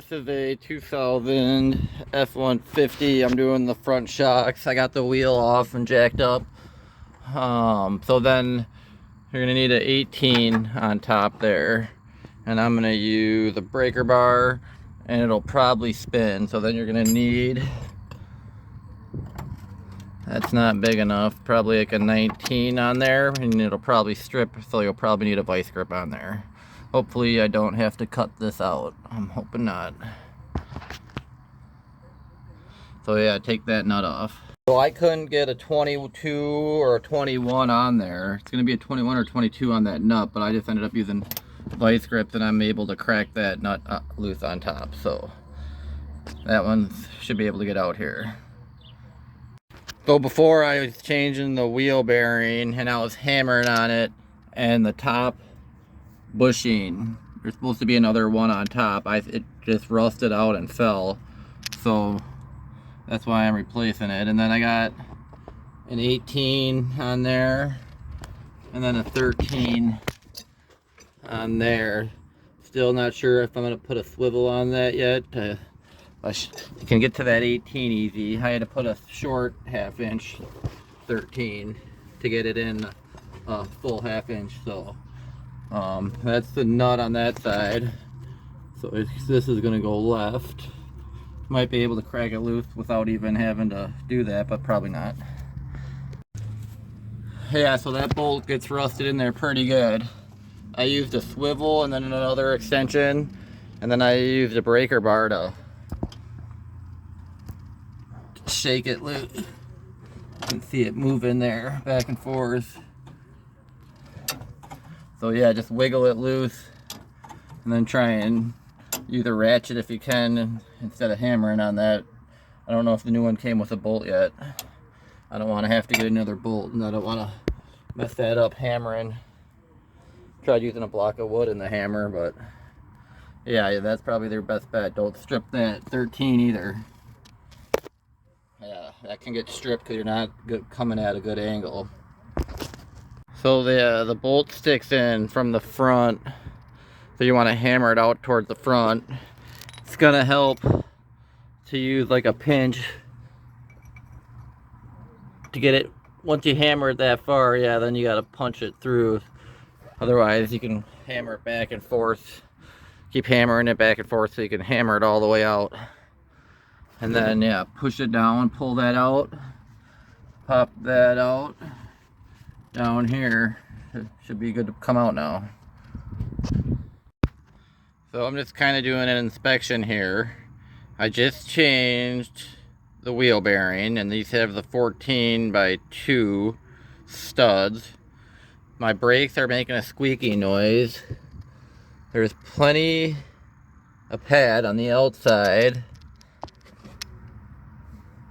this is a 2000 F150. I'm doing the front shocks. I got the wheel off and jacked up. So then you're gonna need an 18 on top there. And I'm gonna use a breaker bar and it'll probably spin. So then you're gonna need, that's not big enough, probably like a 19 on there, and it'll probably strip, so you'll probably need a vice grip on there. Hopefully I don't have to cut this out. I'm hoping not. So yeah, take that nut off. So I couldn't get a 22 or a 21 on there. It's gonna be a 21 or 22 on that nut, but I just ended up using vice grips and I'm able to crack that nut loose on top. So that one should be able to get out here. So before I was changing the wheel bearing and I was hammering on it, and the top bushing, there's supposed to be another one on top, it just rusted out and fell, so that's why I'm replacing it. And then I got an 18 on there and then a 13 on there. Still not sure if I'm going to put a swivel on that yet. I can get to that 18 easy. I had to put a short 1/2 inch 13 to get it in a full 1/2 inch. So that's the nut on that side. So this is going to go left. Might be able to crack it loose without even having to do that, but probably not. Yeah, so that bolt gets rusted in there pretty good. I used a swivel and then another extension, and then I used a breaker bar to shake it loose. You can see it moving there back and forth. So yeah, just wiggle it loose and then try and either ratchet if you can instead of hammering on that. I don't know if the new one came with a bolt yet. I don't want to have to get another bolt, and I don't want to mess that up hammering. Tried using a block of wood in the hammer, but yeah, that's probably their best bet. Don't strip that 13 either. Yeah, that can get stripped because you're not coming at a good angle. So the bolt sticks in from the front, so you want to hammer it out towards the front. It's gonna help to use like a pinch to get it. Once you hammer it that far, yeah, then you gotta punch it through. Otherwise you can hammer it back and forth. Keep hammering it back and forth so you can hammer it all the way out. And then yeah, push it down, pull that out, pop that out. Down here, it should be good to come out now. So I'm just kind of doing an inspection here. I just changed the wheel bearing, and these have the 14x2 studs. My brakes are making a squeaky noise. There's plenty of pad on the outside,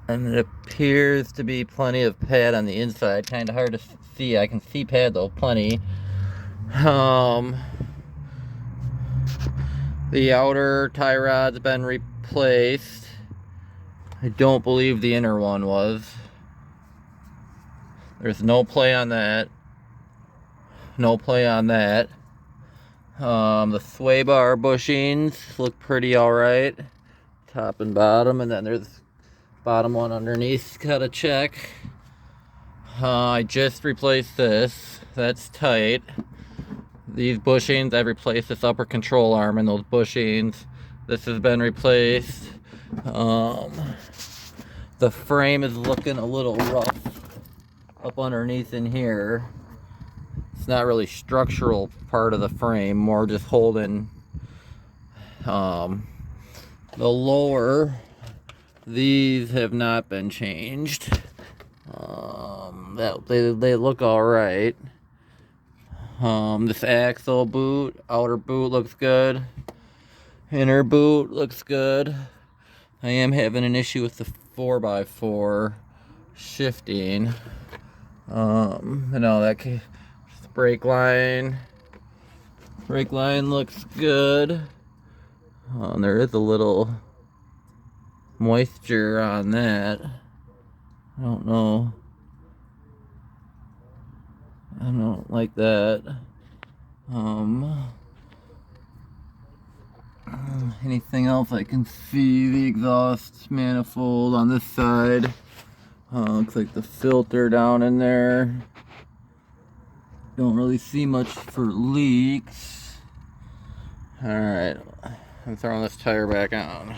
and it appears to be plenty of pad on the inside. Kind of hard to see. I can see pad though, plenty. The outer tie rod's been replaced. I don't believe the inner one was. There's no play on that. No play on that. The sway bar bushings look pretty alright. Top and bottom, and then there's bottom one underneath. Gotta check. I just replaced this. That's tight. These bushings, I've replaced this upper control arm and those bushings. This has been replaced. The frame is looking a little rough up underneath in here. It's not really structural part of the frame, more just holding the lower. These have not been changed. They look all right. This axle boot, outer boot looks good. Inner boot looks good. I am having an issue with the 4x4 shifting. No, that brake line looks good. There is a little moisture on that. I don't know. I don't like that. Anything else I can see? The exhaust manifold on this side. Looks like the filter down in there. Don't really see much for leaks. Alright, I'm throwing this tire back on.